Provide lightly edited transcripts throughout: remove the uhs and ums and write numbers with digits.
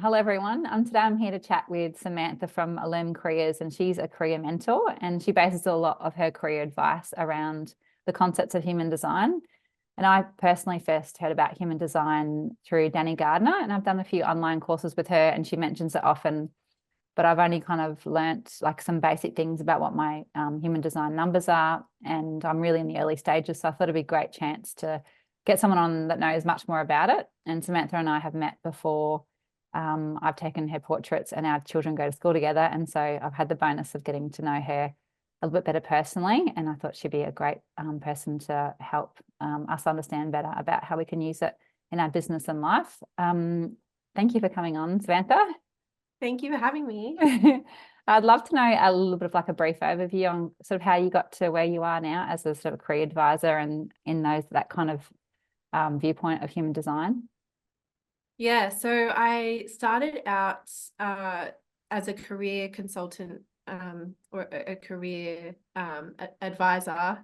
Hello, everyone. Today I'm here to chat with Samantha from Illume Careers, and she's a career mentor, and she bases a lot of her career advice around the concepts of human design. And I personally first heard about human design through Danny Gardner, and I've done a few online courses with her, and she mentions it often, but I've only kind of learnt like some basic things about what my human design numbers are, and I'm really in the early stages, so I thought it'd be a great chance to get someone on that knows much more about it. And Samantha and I have met before. I've taken her portraits and our children go to school together. And so I've had the bonus of getting to know her a little bit better personally. And I thought she'd be a great person to help us understand better about how we can use it in our business and life. Thank you for coming on, Samantha. Thank you for having me. I'd love to know a little bit of like a brief overview on sort of how you got to where you are now as a sort of career advisor and in that kind of viewpoint of human design. Yeah, so I started out as a career consultant or a career advisor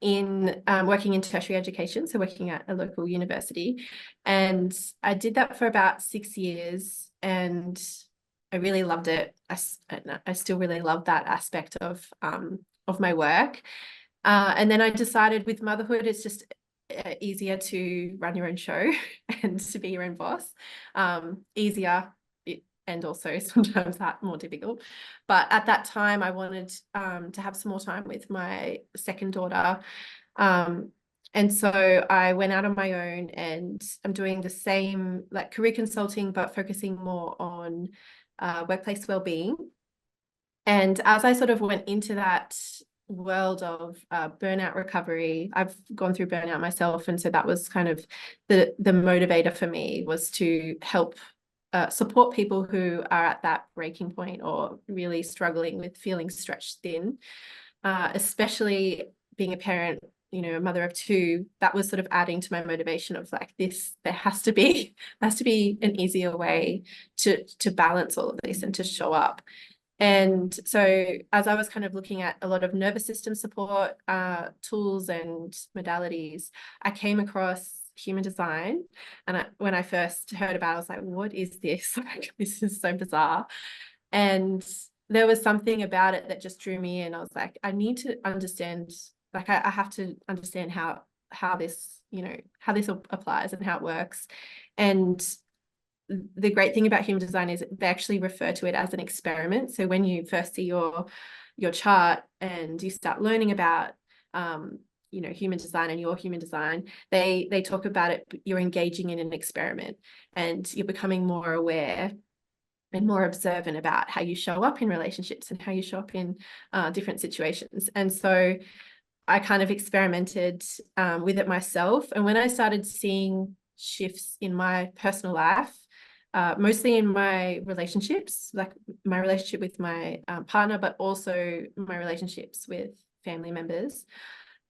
in working in tertiary education, so working at a local university. And I did that for about 6 years and I really loved it. I still really love that aspect of my work. And then I decided with motherhood, it's just easier to run your own show and to be your own boss. Easier and also sometimes that more difficult. But at that time, I wanted to have some more time with my second daughter. And so I went out on my own and I'm doing the same like career consulting, but focusing more on workplace well-being. And as I sort of went into that world of burnout recovery, I've gone through burnout myself, and so that was kind of the motivator for me, was to help support people who are at that breaking point or really struggling with feeling stretched thin, especially being a parent, you know, a mother of two. That was sort of adding to my motivation of like this, there has to be an easier way to balance all of this and to show up. And so as I was kind of looking at a lot of nervous system support tools and modalities, I came across human design. And when I first heard about it, I was like, what is this? Like, this is so bizarre. And there was something about it that just drew me in. I was like, I need to understand, like I have to understand how this, you know, how this applies and how it works. And the great thing about human design is they actually refer to it as an experiment. So when you first see your chart and you start learning about you know, human design and your human design, they talk about it, you're engaging in an experiment and you're becoming more aware and more observant about how you show up in relationships and how you show up in different situations. And so I kind of experimented with it myself. And when I started seeing shifts in my personal life, mostly in my relationships, like my relationship with my partner, but also my relationships with family members,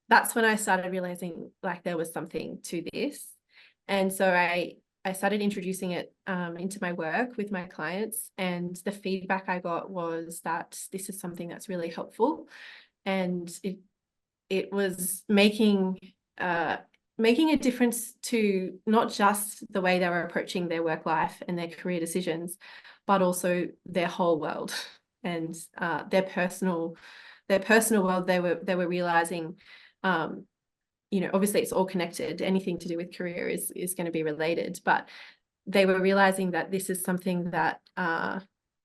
that's when I started realizing like there was something to this. And so I started introducing it into my work with my clients, and the feedback I got was that this is something that's really helpful, and it was making a difference to not just the way they were approaching their work life and their career decisions, but also their whole world and their personal world. They were realizing, you know, obviously it's all connected. Anything to do with career is going to be related, but they were realizing that this is something that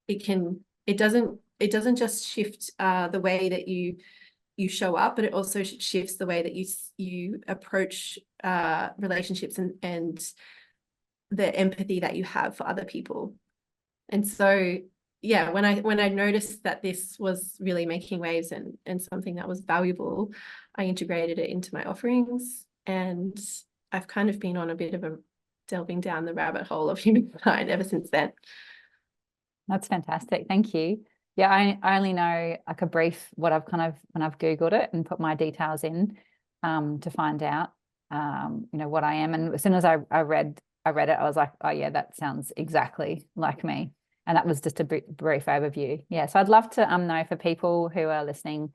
it doesn't just shift the way that you show up, but it also shifts the way that you approach relationships and the empathy that you have for other people. And so, yeah, when I noticed that this was really making waves and something that was valuable, I integrated it into my offerings, and I've kind of been on a bit of a delving down the rabbit hole of human design ever since then. That's fantastic. Thank you. Yeah, I only know like a brief what I've kind of, when I've Googled it and put my details in to find out, you know, what I am. And as soon as I read it, I was like, oh yeah, that sounds exactly like me. And that was just a brief overview. Yeah, so I'd love to know for people who are listening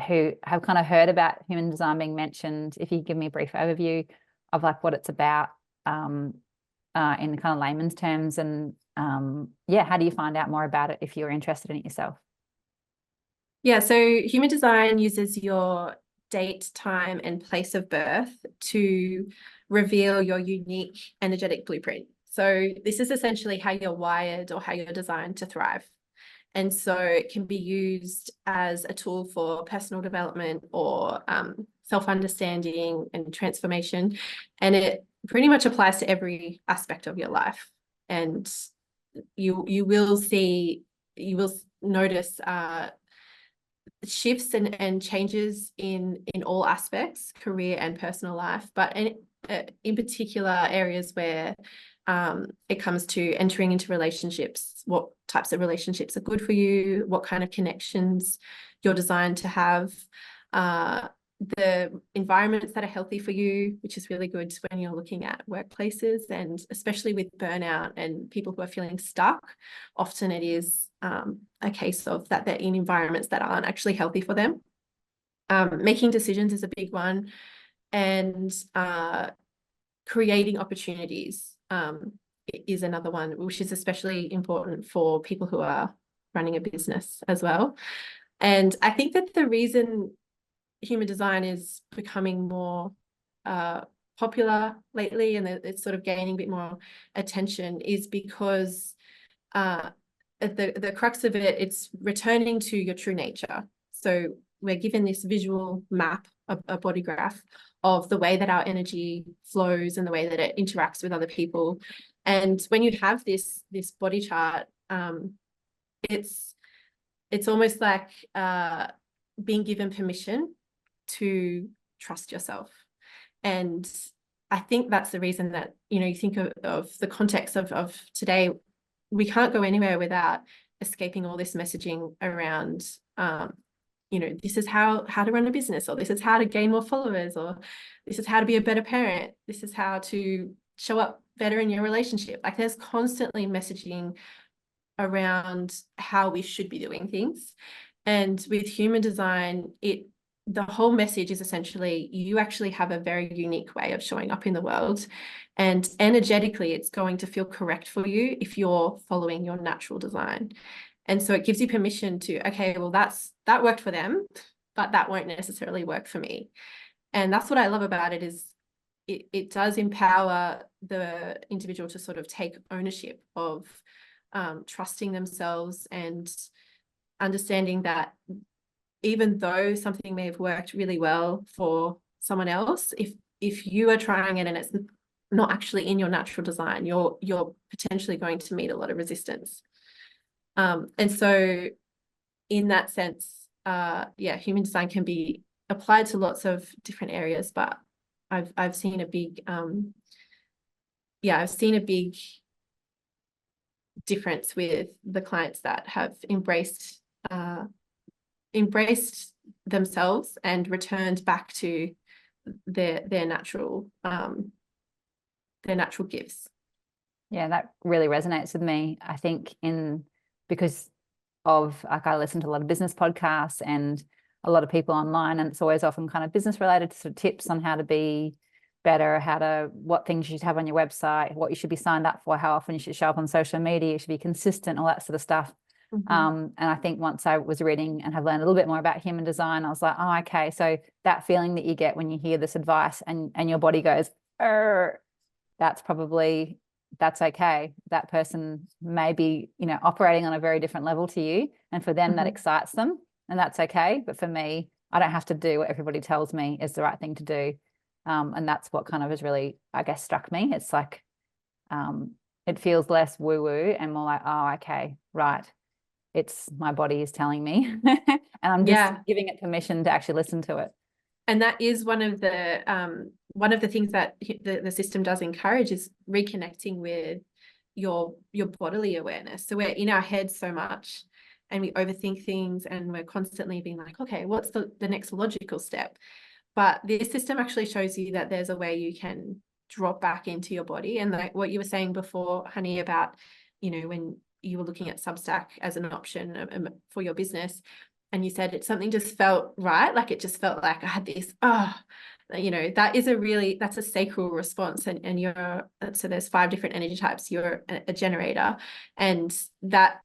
who have kind of heard about human design being mentioned, if you give me a brief overview of like what it's about, in kind of layman's terms? And yeah, how do you find out more about it if you're interested in it yourself? Yeah, so human design uses your date, time, and place of birth to reveal your unique energetic blueprint. So this is essentially how you're wired or how you're designed to thrive. And so it can be used as a tool for personal development or self-understanding and transformation. And it pretty much applies to every aspect of your life. And you will notice shifts and changes in all aspects, career and personal life, but in particular areas where it comes to entering into relationships, what types of relationships are good for you, what kind of connections you're designed to have, the environments that are healthy for you, which is really good when you're looking at workplaces, and especially with burnout and people who are feeling stuck. Often it is a case of that they're in environments that aren't actually healthy for them. Making decisions is a big one, and creating opportunities is another one, which is especially important for people who are running a business as well. And I think that the reason human design is becoming more popular lately, and it's sort of gaining a bit more attention, is because the crux of it, it's returning to your true nature. So we're given this visual map, a body graph of the way that our energy flows and the way that it interacts with other people. And when you have this body chart, it's almost like being given permission to trust yourself. And I think that's the reason that, you think of the context of today. We can't go anywhere without escaping all this messaging around, this is how to run a business, or this is how to gain more followers, or this is how to be a better parent. This is how to show up better in your relationship. Like, there's constantly messaging around how we should be doing things. And with human design, the whole message is essentially you actually have a very unique way of showing up in the world, and energetically it's going to feel correct for you if you're following your natural design. And so it gives you permission to, okay, well, that worked for them, but that won't necessarily work for me. And that's what I love about it, is it does empower the individual to sort of take ownership of trusting themselves and understanding that even though something may have worked really well for someone else, if you are trying it and it's not actually in your natural design, you're potentially going to meet a lot of resistance. And so in that sense, human design can be applied to lots of different areas, but I've seen a big difference with the clients that have embraced themselves and returned back to their natural gifts. Yeah, that really resonates with me. I think because of, like, I listen to a lot of business podcasts and a lot of people online, and it's always often kind of business related, sort of tips on how to be better, what things you should have on your website, what you should be signed up for, how often you should show up on social media, you should be consistent, all that sort of stuff. And I think once I was reading and have learned a little bit more about human design, I was like, oh, okay. So that feeling that you get when you hear this advice and your body goes, that's okay. That person may be, operating on a very different level to you. And for them, that excites them, and that's okay. But for me, I don't have to do what everybody tells me is the right thing to do. And that's what kind of has really, I guess, struck me. It's like, it feels less woo-woo and more like, oh, okay, right. It's my body is telling me and I'm just giving it permission to actually listen to it. And that is one of the things that the system does encourage, is reconnecting with your bodily awareness. So we're in our heads so much and we overthink things, and we're constantly being like, okay, what's the next logical step? But this system actually shows you that there's a way you can drop back into your body. And like what you were saying before, honey, about, when you were looking at Substack as an option for your business, and you said something just felt right. Like, it just felt like I had this, you know, that's a sacral response, and you're, so there's 5 different energy types. You're a generator, and that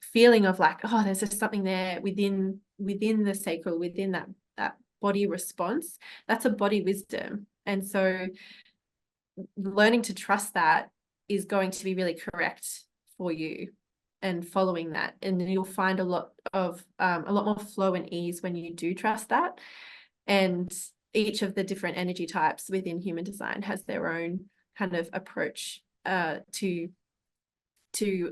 feeling of like, oh, there's just something there within the sacral, within that body response, that's a body wisdom. And so learning to trust that is going to be really correct for you, and following that, and you'll find a lot more flow and ease when you do trust that. And each of the different energy types within human design has their own kind of approach to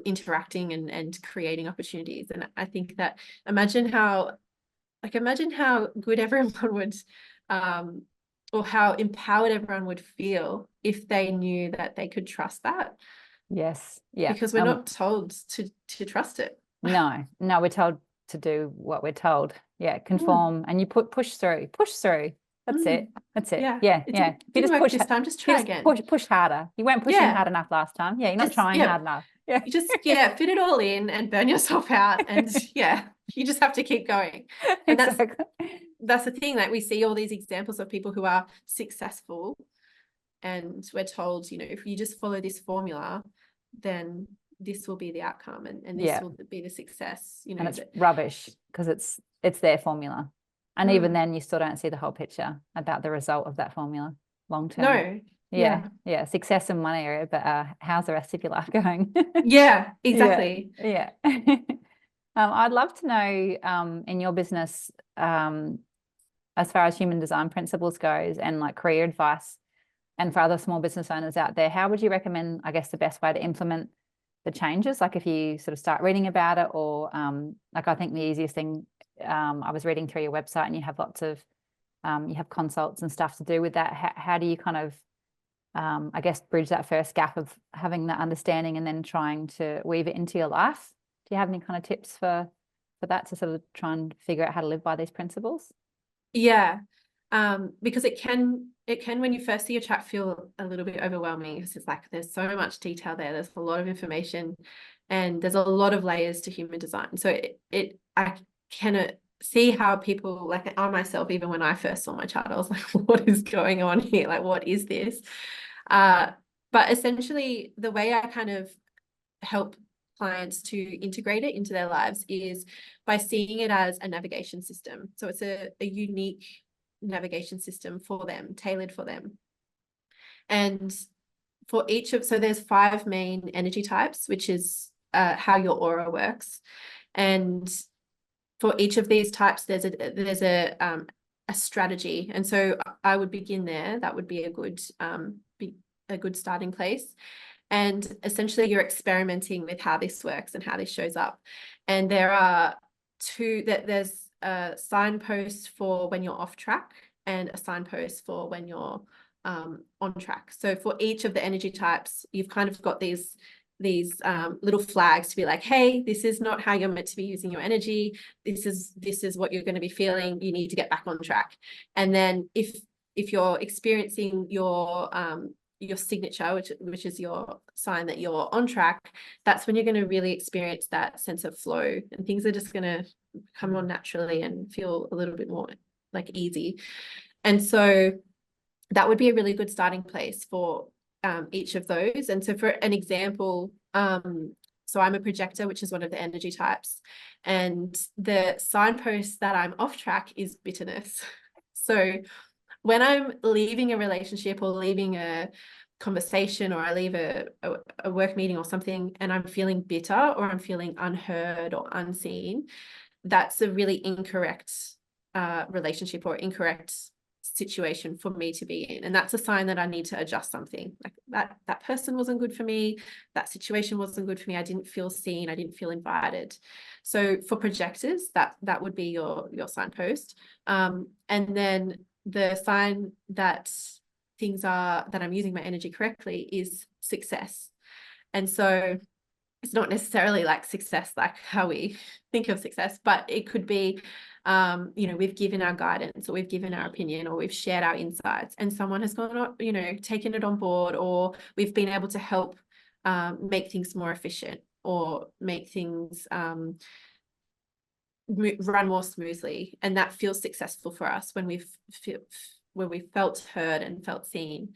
interacting and creating opportunities. And I think that imagine how good everyone would, or how empowered everyone would feel if they knew that they could trust that. Yes. Yeah. Because we're not told to trust it. No, we're told to do what we're told. Yeah, conform, and you push through. That's it. Yeah. Yeah. It didn't work this time. Just try again. Push harder. You weren't pushing hard enough last time. Yeah, you're not trying hard enough. Yeah. You just fit it all in and burn yourself out, and you just have to keep going. And exactly. That's the thing, that we see all these examples of people who are successful, and we're told, you know, if you just follow this formula, then this will be the outcome, and this will be the success, you know. And it's rubbish, because it's their formula, and even then you still don't see the whole picture about the result of that formula long term. No. Yeah, success in one area, but how's the rest of your life going? Yeah, exactly. Yeah. I'd love to know, in your business, as far as human design principles goes, and like career advice, and for other small business owners out there, how would you recommend, I guess, the best way to implement the changes? Like if you sort of start reading about it, or like I think the easiest thing, I was reading through your website, and you have lots of, you have consults and stuff to do with that. How do you kind of, I guess, bridge that first gap of having that understanding and then trying to weave it into your life? Do you have any kind of tips for that, to sort of try and figure out how to live by these principles? Yeah. Because it can, when you first see a chart, feel a little bit overwhelming, because it's like there's so much detail there, there's a lot of information, and there's a lot of layers to human design. So I can see how people, like I myself, even when I first saw my chart, I was like, what is going on here? Like, what is this? But essentially, the way I kind of help clients to integrate it into their lives is by seeing it as a navigation system. So it's a unique navigation system for them, tailored for them. And for each of, so there's 5 main energy types, which is how your aura works. And for each of these types, there's a strategy. And so I would begin there. That would be a good starting place. And essentially you're experimenting with how this works and how this shows up. And there are there's a signpost for when you're off track, and a signpost for when you're on track. So for each of the energy types, you've kind of got these little flags to be like, hey, this is not how you're meant to be using your energy. This is what you're going to be feeling. You need to get back on track. And then if you're experiencing your signature, which is your sign that you're on track, that's when you're going to really experience that sense of flow, and things are just going to come on naturally and feel a little bit more like easy. And so that would be a really good starting place for each of those. And so for an example, so I'm a projector, which is one of the energy types, and the signpost that I'm off track is bitterness. So when I'm leaving a relationship, or leaving a conversation, or I leave a work meeting or something, and I'm feeling bitter, or I'm feeling unheard or unseen, that's a really incorrect relationship or incorrect situation for me to be in. And that's a sign that I need to adjust something. Like that person wasn't good for me. That situation wasn't good for me. I didn't feel seen. I didn't feel invited. So for projectors, that would be your signpost. And then the sign that I'm using my energy correctly is success. And so it's not necessarily like success, like how we think of success, but it could be, we've given our guidance, or we've given our opinion, or we've shared our insights, and someone has gone, taken it on board, or we've been able to help make things more efficient, or make things run more smoothly, and that feels successful for us when we felt heard and felt seen.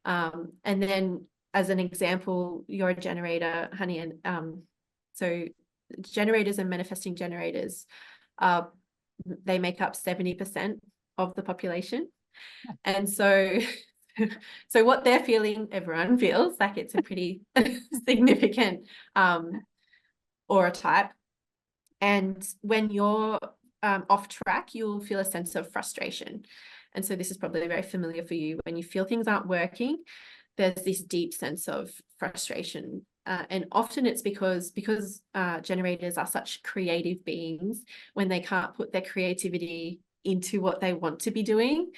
And then, as an example, you're a generator, honey, and so generators and manifesting generators, they make up 70% of the population. And so so what they're feeling, everyone feels like it's a pretty significant aura type. And when you're off track, you'll feel a sense of frustration. And so this is probably very familiar for you. When you feel things aren't working, there's this deep sense of frustration. And often it's because generators are such creative beings, when they can't put their creativity into what they want to be doing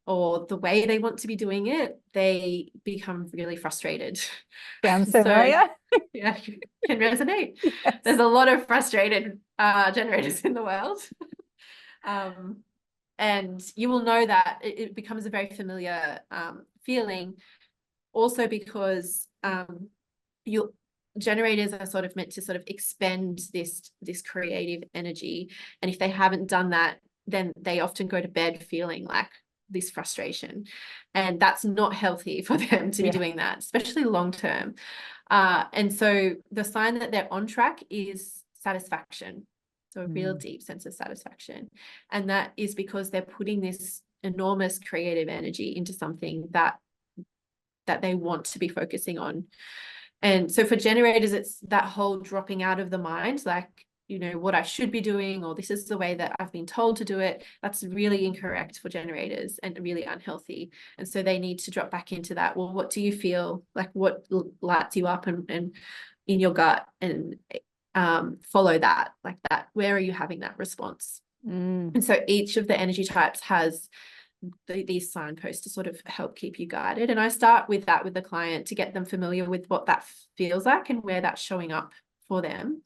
or the way they want to be doing it, they become really frustrated. Sounds familiar. Yeah, can resonate. Yes. There's a lot of frustrated generators in the world. And you will know that it becomes a very familiar feeling, also because generators are sort of meant to sort of expend this creative energy. And if they haven't done that, then they often go to bed feeling like this frustration. And that's not healthy for them to be doing that, especially long term. And so the sign that they're on track is satisfaction. So a real deep sense of satisfaction. And that is because they're putting this enormous creative energy into something that they want to be focusing on. And so for generators, it's that whole dropping out of the mind, like, you know, what I should be doing, or this is the way that I've been told to do it. That's really incorrect for generators and really unhealthy. And so they need to drop back into that. Well, what do you feel like? What lights you up and in your gut, and follow that, like that. Where are you having that response? And so each of the energy types has these signposts to sort of help keep you guided. And I start with that with the client to get them familiar with what that feels like and where that's showing up for them.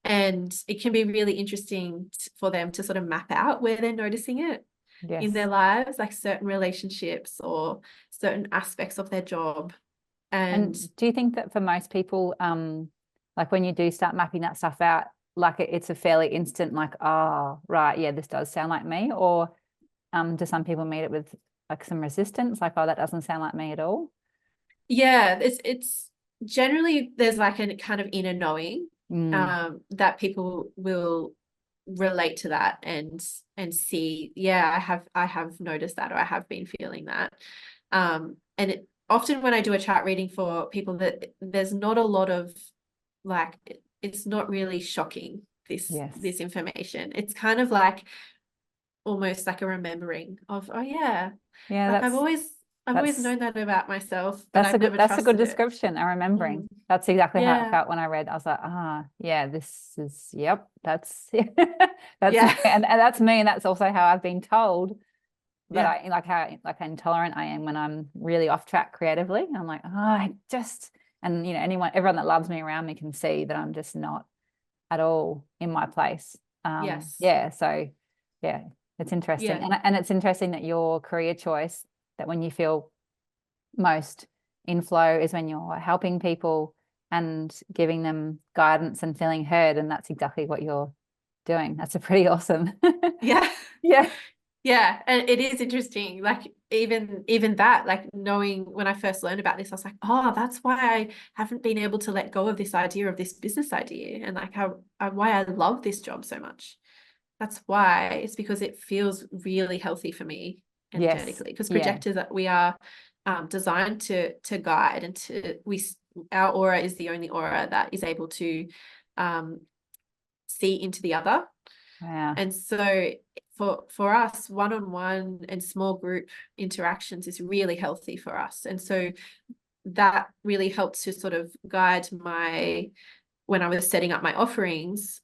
And it can be really interesting for them to sort of map out where they're noticing it in their lives, like certain relationships or certain aspects of their job. And do you think that for most people, like when you do start mapping that stuff out, like it's a fairly instant, like, oh, right, yeah, this does sound like me? Or do some people meet it with like some resistance, like, oh, that doesn't sound like me at all? Yeah, it's generally, there's like a kind of inner knowing that people will relate to that and see, yeah, I have noticed that, or I have been feeling that. And often when I do a chart reading for people, that there's not a lot of like, it's not really shocking, this information. It's kind of like almost like a remembering of, oh yeah, like I've always known that about myself, but I've never trusted it. That's a good description. I'm remembering. That's exactly how it felt when I read. I was like, yeah, this is, yep, that's that's me. And that's me, and that's also how I've been told. But I like how intolerant I am when I'm really off track creatively. I'm like, and you know, everyone that loves me around me can see that I'm just not at all in my place. So yeah, it's interesting. And it's interesting that your career choice, that when you feel most in flow is when you're helping people and giving them guidance and feeling heard. And that's exactly what you're doing. That's a pretty awesome. Yeah. And it is interesting, like even that, like knowing, when I first learned about this, I was like, oh, that's why I haven't been able to let go of this idea, of this business idea, and like why I love this job so much. That's why. It's because it feels really healthy for me energetically, because projectors, that we are designed to guide, and our aura is the only aura that is able to see into the other. And so for us, one-on-one and small group interactions is really healthy for us. And so that really helped to sort of guide when I was setting up my offerings.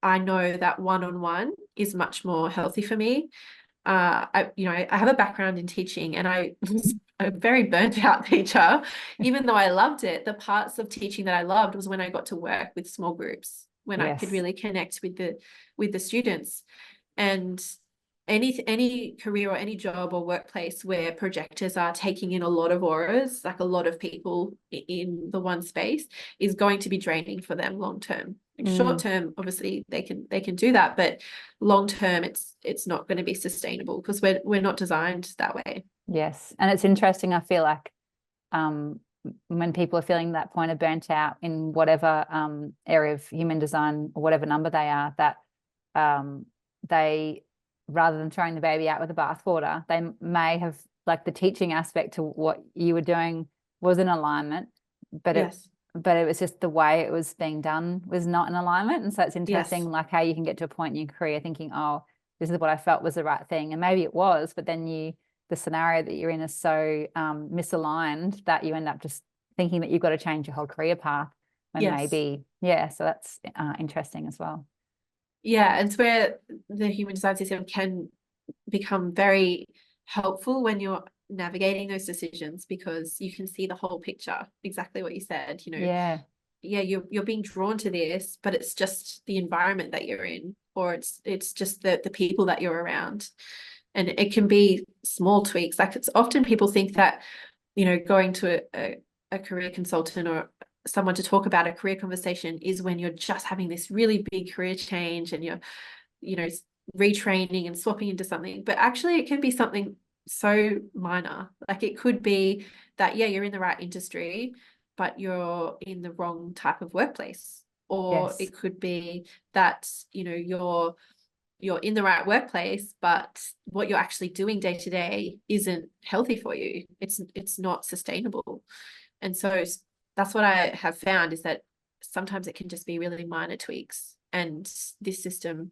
I know that one-on-one is much more healthy for me. I have a background in teaching, and I was a very burnt out teacher. Even though I loved it, the parts of teaching that I loved was when I got to work with small groups, when I could really connect with the students. And any career or any job or workplace where projectors are taking in a lot of auras, like a lot of people in the one space, is going to be draining for them long term. Like short term, obviously they can do that, but long term it's not going to be sustainable because we're not designed that way. Yes. And it's interesting, I feel like when people are feeling that point of burnt out in whatever area of human design or whatever number they are, that they, rather than throwing the baby out with the bathwater, they may have, like, the teaching aspect to what you were doing was in alignment, but Yes. it was just the way it was being done was not in alignment. And so it's interesting, Yes. like, how you can get to a point in your career thinking, oh, this is what I felt was the right thing, and maybe it was, but then the scenario that you're in is so misaligned that you end up just thinking that you've got to change your whole career path when Yes. maybe, yeah. So that's interesting as well. Yeah, and it's where the human design system can become very helpful when you're navigating those decisions, because you can see the whole picture, exactly what you said, Yeah. yeah, you're being drawn to this, but it's just the environment that you're in, or it's just the people that you're around. And it can be small tweaks. Like, it's often people think that, going to a career consultant or someone to talk about a career conversation is when you're just having this really big career change and you're, retraining and swapping into something. But actually it can be something so minor. Like, it could be that, yeah, you're in the right industry, but you're in the wrong type of workplace. Or Yes. it could be that, you're in the right workplace, but what you're actually doing day to day isn't healthy for you. It's not sustainable. And so that's what I have found, is that sometimes it can just be really minor tweaks. And this system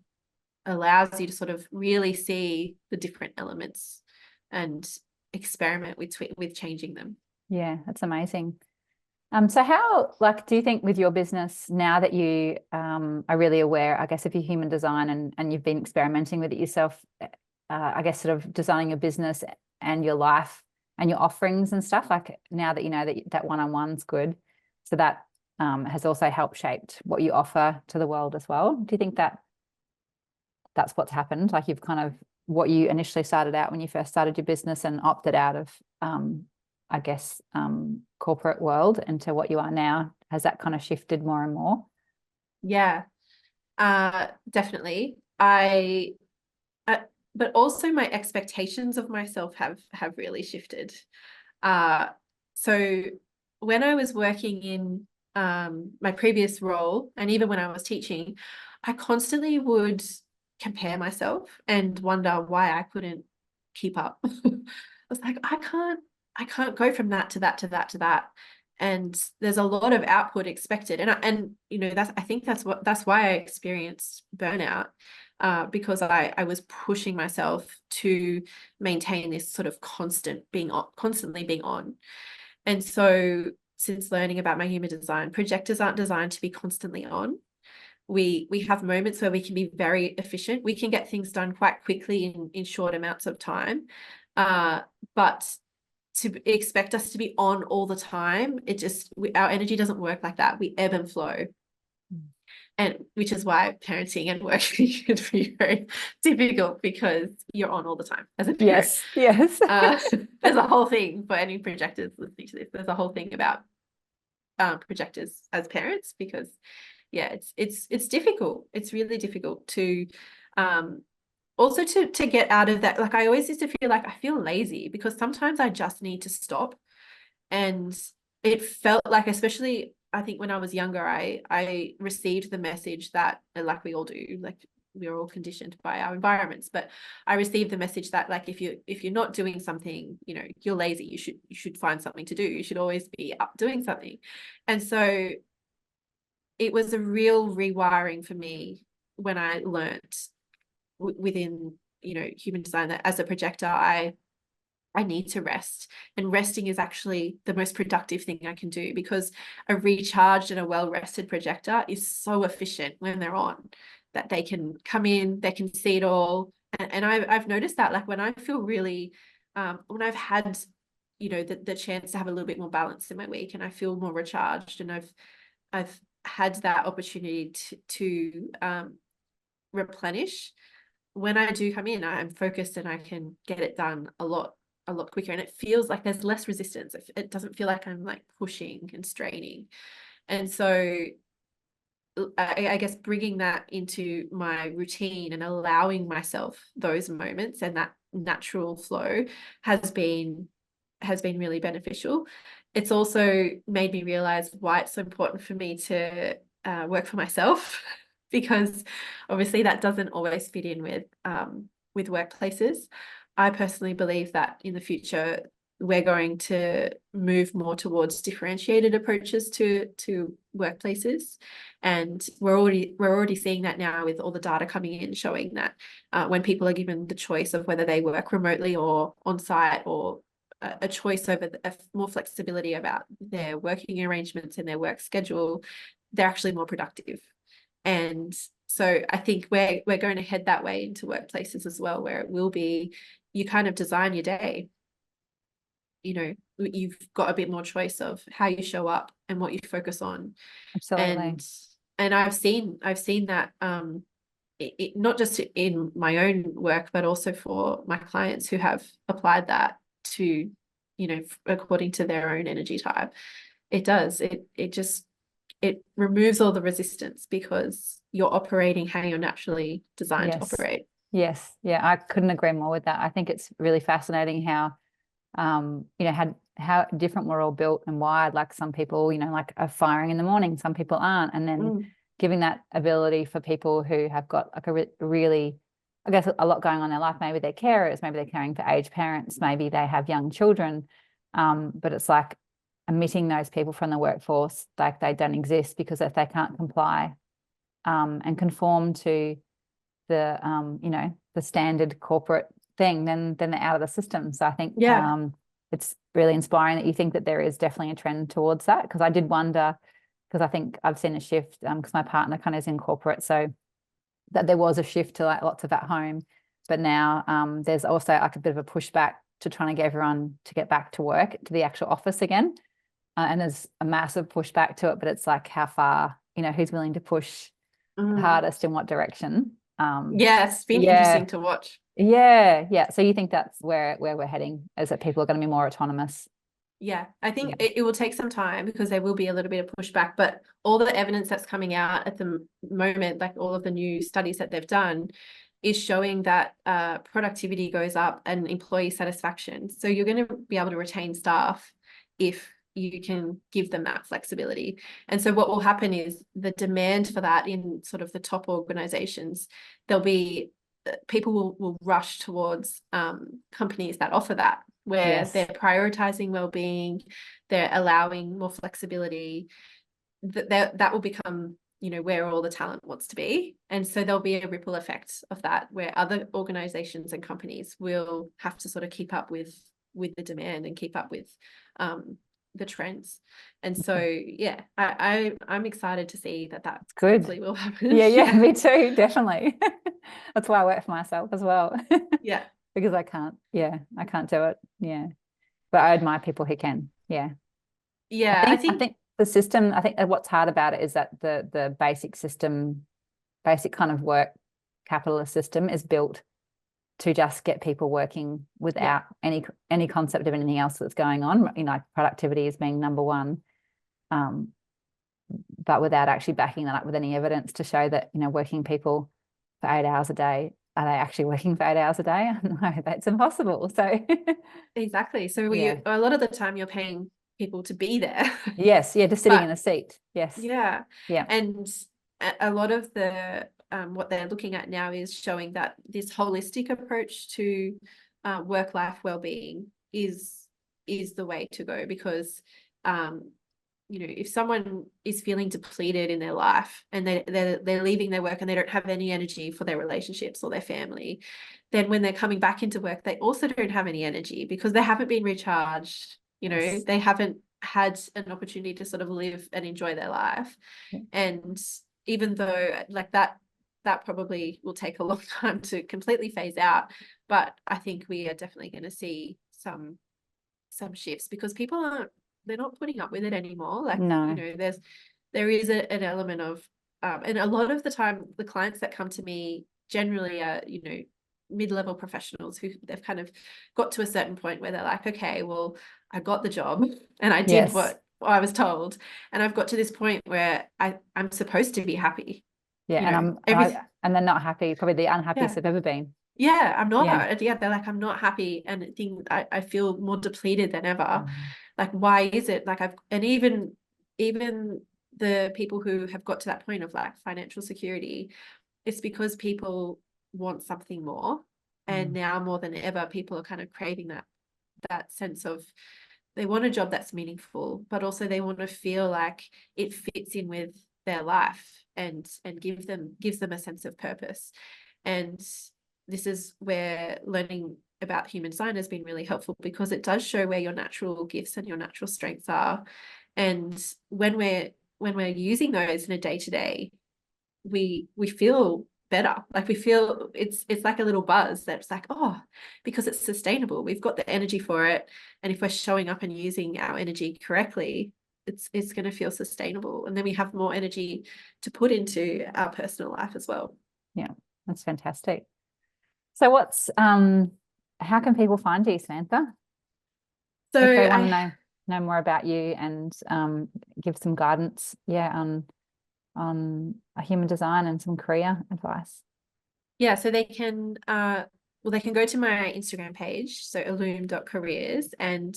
allows you to sort of really see the different elements and experiment with changing them. Yeah, that's amazing. So how, like, do you think with your business now that you are really aware, I guess, of your human design and you've been experimenting with it yourself, I guess, sort of designing your business and your life and your offerings and stuff, like, now that you know that one-on-one's good, so that has also helped shaped what you offer to the world as well. Do you think that that's what's happened? Like, you've kind of, what you initially started out when you first started your business and opted out of I guess corporate world into what you are now, has that kind of shifted more and more? Yeah, definitely. But also my expectations of myself have really shifted. So when I was working in my previous role, and even when I was teaching, I constantly would compare myself and wonder why I couldn't keep up. I was like, I can't go from that to that to that to that. And there's a lot of output expected. And I think that's why I experienced burnout, because I was pushing myself to maintain this sort of constantly being on. And so, since learning about my human design, projectors aren't designed to be constantly on. We have moments where we can be very efficient. We can get things done quite quickly in short amounts of time. But to expect us to be on all the time, our energy doesn't work like that. We ebb and flow. And which is why parenting and working can be very difficult, because you're on all the time as a parent. Yes. There's a whole thing for any projectors listening to this. There's a whole thing about projectors as parents, because yeah, it's difficult. It's really difficult to also to get out of that. Like, I always used to feel like I feel lazy because sometimes I just need to stop. And it felt like, especially I think when I was younger, I received the message that, like we all do, like we're all conditioned by our environments, but I received the message that, like, if you're not doing something, you're lazy, you should find something to do. You should always be up doing something. And so it was a real rewiring for me when I learned within, human design, that as a projector, I need to rest, and resting is actually the most productive thing I can do, because a recharged and a well-rested projector is so efficient when they're on, that they can come in, they can see it all. And I've noticed that, like, when I feel really, when I've had, the chance to have a little bit more balance in my week, and I feel more recharged, and I've had that opportunity to replenish. When I do come in, I'm focused and I can get it done a lot quicker, and it feels like there's less resistance. It doesn't feel like I'm like pushing and straining. And so I guess bringing that into my routine and allowing myself those moments and that natural flow has been really beneficial. It's also made me realize why it's so important for me to work for myself, because obviously that doesn't always fit in with workplaces. I personally believe that in the future we're going to move more towards differentiated approaches to workplaces, and we're already seeing that now with all the data coming in showing that when people are given the choice of whether they work remotely or on site, or a choice over more flexibility about their working arrangements and their work schedule, they're actually more productive. And so I think we're going to head that way into workplaces as well, where it will be, you kind of design your day. You know, you've got a bit more choice of how you show up and what you focus on. Absolutely. And I've seen that not just in my own work, but also for my clients who have applied that to, you know, according to their own energy type. It does. It removes all the resistance because you're operating how you're naturally designed to operate. Yes. Yeah, I couldn't agree more with that. I think it's really fascinating how you know, how different we're all built and wired. Like some people, you know, like are firing in the morning, some people aren't. And then giving that ability for people who have got like a really, I guess, a lot going on in their life. Maybe they're carers, maybe they're caring for aged parents, maybe they have young children. But it's like omitting those people from the workforce, like they don't exist, because if they can't comply and conform to the you know, the standard corporate thing, then they're out of the system. So I think it's really inspiring that you think that there is definitely a trend towards that, because I did wonder, because I think I've seen a shift because my partner kind of is in corporate, so that there was a shift to like lots of at home, but now there's also like a bit of a pushback to trying to get everyone to get back to work, to the actual office again. And there's a massive pushback to it, but it's like how far, you know, who's willing to push the hardest in what direction. It's been interesting to watch. Yeah. So you think that's where we're heading, is that people are going to be more autonomous? Yeah, I think it will take some time, because there will be a little bit of pushback, but all the evidence that's coming out at the moment, like all of the new studies that they've done, is showing that productivity goes up and employee satisfaction. So you're going to be able to retain staff if you can give them that flexibility. And so what will happen is the demand for that in sort of the top organizations, there'll be people will rush towards companies that offer that, where they're prioritizing well-being, they're allowing more flexibility. That will become, you know, where all the talent wants to be. And so there'll be a ripple effect of that, where other organizations and companies will have to sort of keep up with the demand and keep up with the trends. And so I'm excited to see that good will happen. Yeah, me too, definitely. That's why I work for myself as well. Because I can't do it. But I admire people who can. I think the system, I think what's hard about it is that the basic system, basic kind of work capitalist system is built to just get people working without any concept of anything else that's going on. You know, productivity is being number one, but without actually backing that up with any evidence to show that, you know, working people for 8 hours a day, are they actually working for 8 hours a day? No, that's impossible. So exactly. So a lot of the time you're paying people to be there. Just sitting in a seat. And a lot of the what they're looking at now is showing that this holistic approach to work-life well-being is the way to go, because you know, if someone is feeling depleted in their life and they're leaving their work and they don't have any energy for their relationships or their family, then when they're coming back into work, they also don't have any energy, because they haven't been recharged. You know, they haven't had an opportunity to sort of live and enjoy their life. And even though like that probably will take a long time to completely phase out, but I think we are definitely going to see some shifts, because they're not putting up with it anymore. Like, you know, there is an element of and a lot of the time the clients that come to me generally are, you know, mid-level professionals who they've kind of got to a certain point where they're like, okay, well, I got the job and I did what I was told. And I've got to this point where I'm supposed to be happy. Yeah. You And know, every and they're not happy, probably the unhappiest yeah. they've ever been. Yeah, I'm not. Yeah. Yeah, they're like, I'm not happy, and I feel more depleted than ever. Mm. Like, why is it? Like, and even the people who have got to that point of like financial security, it's because people want something more, and now more than ever, people are kind of craving that sense of, they want a job that's meaningful, but also they want to feel like it fits in with their life and gives them a sense of purpose. And this is where learning about human design has been really helpful, because it does show where your natural gifts and your natural strengths are. And when we're using those in a day-to-day, we feel better. Like, we feel it's like a little buzz that's like, oh, because it's sustainable, we've got the energy for it, and if we're showing up and using our energy correctly, it's going to feel sustainable, and then we have more energy to put into our personal life as well. Yeah, that's fantastic. So how can people find you, Samantha, So if they want to know more about you and give some guidance, on a human design and some career advice? yeah, so they can they can go to my Instagram page, so illume.careers, and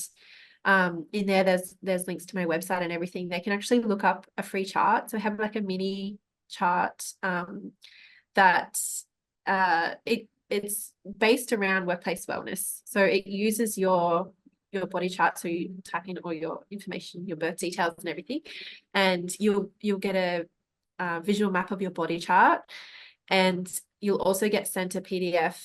in there there's links to my website and everything. They can actually look up a free chart. So I have like a mini chart that it's based around workplace wellness. So it uses your body chart. So you type in all your information, your birth details and everything, and you'll get a visual map of your body chart. And you'll also get sent a PDF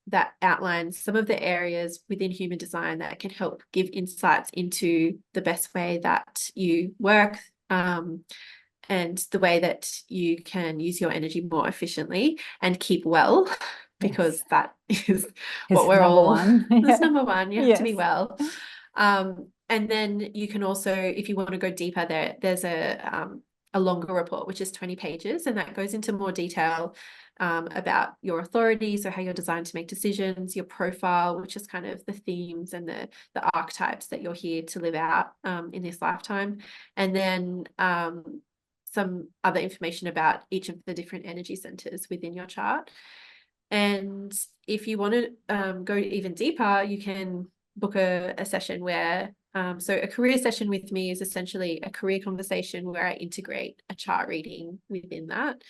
that outlines some of the areas within human design that can help give insights into the best way that you work, and the way that you can use your energy more efficiently and keep well, because Yes. that is what It's we're number all, one. that's Yeah. number one. You have to be Yes. well. And then you can also, if you want to go deeper, there's a longer report, which is 20 pages, and that goes into more detail about your authority, so how you're designed to make decisions, your profile, which is kind of the themes and the archetypes that you're here to live out in this lifetime, and then some other information about each of the different energy centers within your chart. And if you want to go even deeper, you can book a session where, so a career session with me is essentially a career conversation where I integrate a chart reading within that.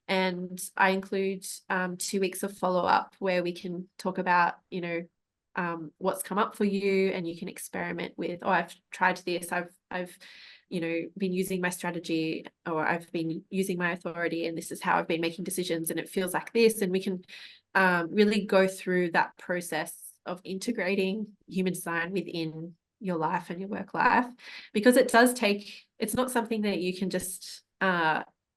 And I include 2 weeks of follow-up where we can talk about, what's come up for you, and you can experiment with, oh, I've tried this, I've been using my strategy, or I've been using my authority, and this is how I've been making decisions, and it feels like this. And we can really go through that process of integrating human design within your life and your work life, because it's not something that you can just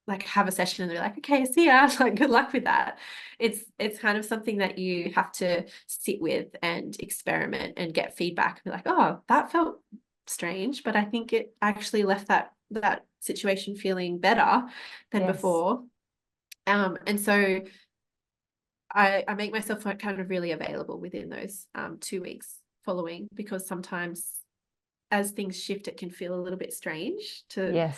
like have a session and they're like, okay, see ya, like, good luck with that. It's kind of something that you have to sit with and experiment and get feedback and be like, oh, that felt strange, but I think it actually left that situation feeling better than before. And so I make myself kind of really available within those 2 weeks following, because sometimes as things shift, it can feel a little bit strange to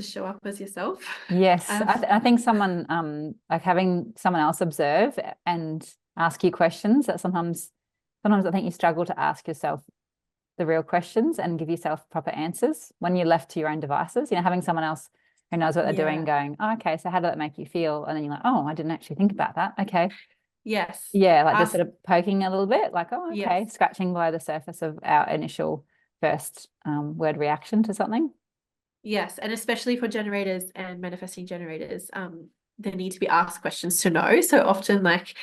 show up as yourself. Yes. I think someone like having someone else observe and ask you questions, that sometimes I think you struggle to ask yourself the real questions and give yourself proper answers when you're left to your own devices. Having someone else who knows what they're doing going, oh, okay, so how did that make you feel? And then you're like, oh, I didn't actually think about that. Okay. Yes. Yeah, like just sort of poking a little bit, like, oh, okay, Yes. scratching below the surface of our initial first word reaction to something. Yes, and especially for generators and manifesting generators, there need to be asked questions to know. So often, like,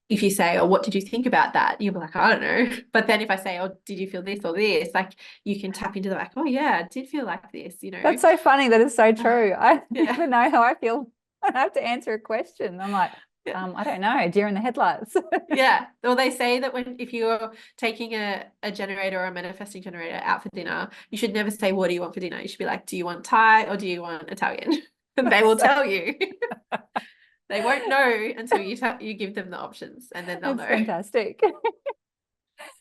if you say, oh, what did you think about that? You'll be like, I don't know. But then if I say, oh, did you feel this or this? Like, you can tap into the, like, oh yeah, I did feel like this, That's so funny. That is so true. I Yeah. never know how I feel. I have to answer a question. I'm like, I don't know, deer in the headlights. Yeah. Well, they say that if you're taking a generator or a manifesting generator out for dinner, you should never say, what do you want for dinner? You should be like, do you want Thai or do you want Italian? And they will tell you. They won't know until you give them the options, and then they'll It's know. fantastic.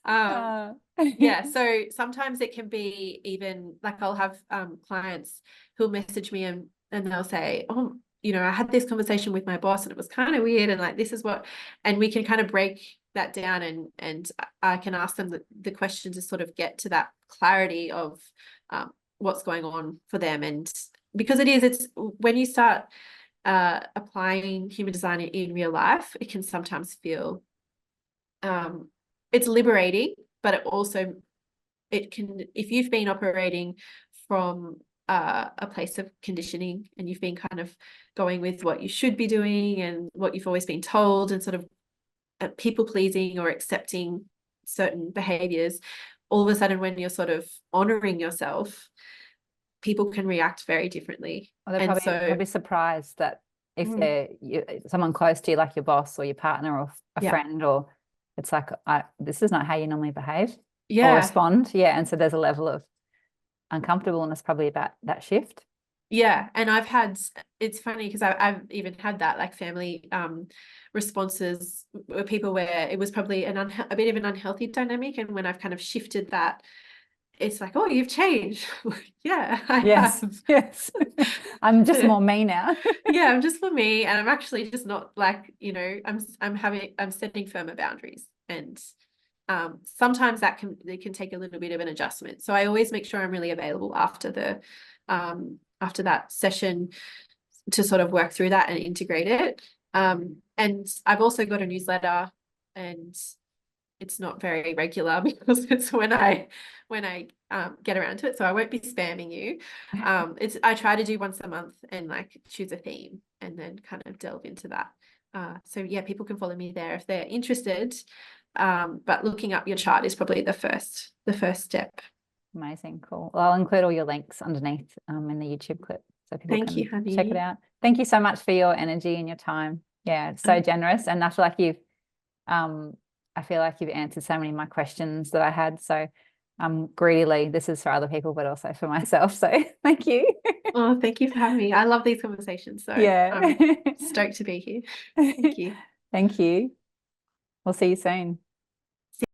Um, yeah, so sometimes it can be even like I'll have clients who'll message me and they'll say, oh, you know, I had this conversation with my boss and it was kind of weird, and like this is what, and we can kind of break that down, and I can ask them the question to sort of get to that clarity of what's going on for them. And because it's when you start applying human design in real life, it can sometimes feel it's liberating, but it can, if you've been operating from a place of conditioning and you've been kind of going with what you should be doing and what you've always been told, and sort of people pleasing or accepting certain behaviors, all of a sudden when you're sort of honoring yourself, people can react very differently. Well, they're And probably surprised that if Mm. they're someone close to you, like your boss or your partner or a Yeah. friend, or it's like, this is not how you normally behave or Yeah. respond. Yeah. And so there's a level of uncomfortableness probably about that shift. Yeah. And it's funny because I've even had that, like family responses where people, where it was probably a bit of an unhealthy dynamic. And when I've kind of shifted that, it's like, oh, you've changed. Yeah, I have. Yes. I'm just more me now. Yeah, I'm just for me, and I'm actually just not like, you know, I'm setting firmer boundaries, and sometimes it can take a little bit of an adjustment. So I always make sure I'm really available after that session to sort of work through that and integrate it. And I've also got a newsletter, and it's not very regular because it's when I get around to it. So I won't be spamming you. I try to do once a month and like choose a theme and then kind of delve into that. So yeah, people can follow me there if they're interested. But looking up your chart is probably the first step. Amazing. Cool. Well, I'll include all your links underneath in the YouTube clip so people Thank can you, honey. check it out. Thank you so much for your energy and your time. Yeah, it's so generous. And I feel like you've answered so many of my questions that I had. So greedily, this is for other people, but also for myself. So thank you. Oh, thank you for having me. I love these conversations. So yeah. I'm stoked to be here. Thank you. Thank you. We'll see you soon.